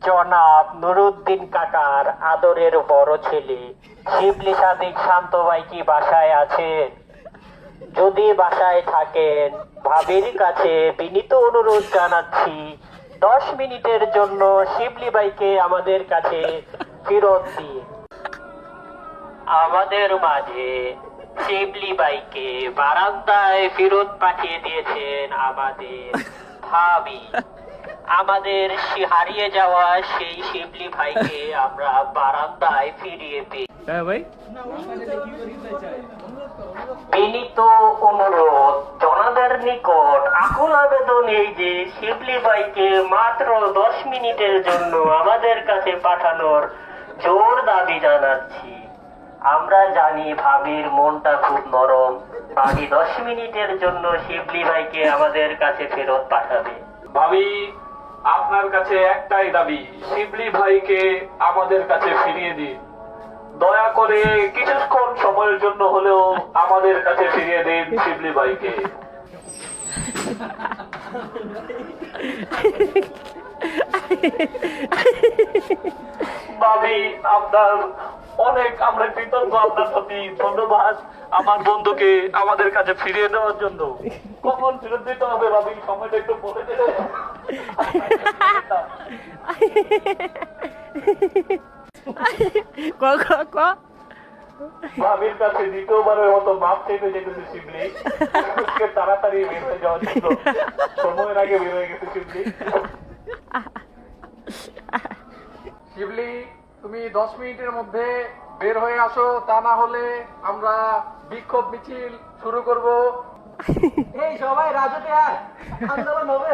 জনাব নুরুদ্দিন কাকার আদরের বড় ছেলে শিবলি সাদিক শান্ত ভাই কি বাসায় আছেন? যদি বাসায় থাকেন, ভাবির কাছে বিনীত অনুরোধ জানাচ্ছি 10 মিনিটের জন্য শিবলি ভাইকে আমাদের কাছে ফেরত দিন। আমাদের মাঝে শিবলি ভাইকে বারান্দায় ফেরত পাঠিয়ে দিয়েছেন আমাদের ভাবি। আমাদের হারিয়ে যাওয়া সেই শিবলি ভাইকে আমরা বারান্দায় ফিরিয়ে পেয়ে হ্যাঁ ভাই, বিনীত অনুরোধ জনতার নিকট আকুল আবেদন এই যে শিবলি ভাইকে মাত্র 10 মিনিটের জন্য আমাদের কাছে পাঠানোর জোর দাবি জানাচ্ছি। আমরা জানি ভাবির মনটা খুব নরম, ভাবি 10 মিনিটের জন্য শিবলি ভাইকে আমাদের কাছে ফেরত পাঠাবে। ভাবি, আপনার কাছে একটাই দাবি, শিবলি ভাইকে আমাদের কাছে ফিরিয়ে দিন। দয়া করে কিছুক্ষণ সময়ের জন্য হলেও আমাদের কাছে ফিরিয়ে দিন শিবলি ভাইকে। ভাবি, আপনার অনেক আমরা কৃতজ্ঞ আপনার প্রতি। ধন্যবাদ আমার বন্ধুকে আমাদের কাছে ফিরিয়ে দেওয়ার জন্য। কখন ফেরত দিতে হবে ভাবি, সময়টা একটু বলে দেবে? ভাবির কাছে দ্বিতীয়বারের মতো মাপ চেপে যেতেছে শিবলি। তাড়াতাড়ি বের হয়ে যাওয়ার জন্য, সময়ের আগে বের হয়ে গেছে শিবলি। শিবলি, তুমি 10 মিনিটের মধ্যে বের হয়ে আসো, তা না হলে আমরা বিক্ষোভ মিছিল শুরু করব। এই সবাই রাজুতে আয়, আন্দোলন হবে।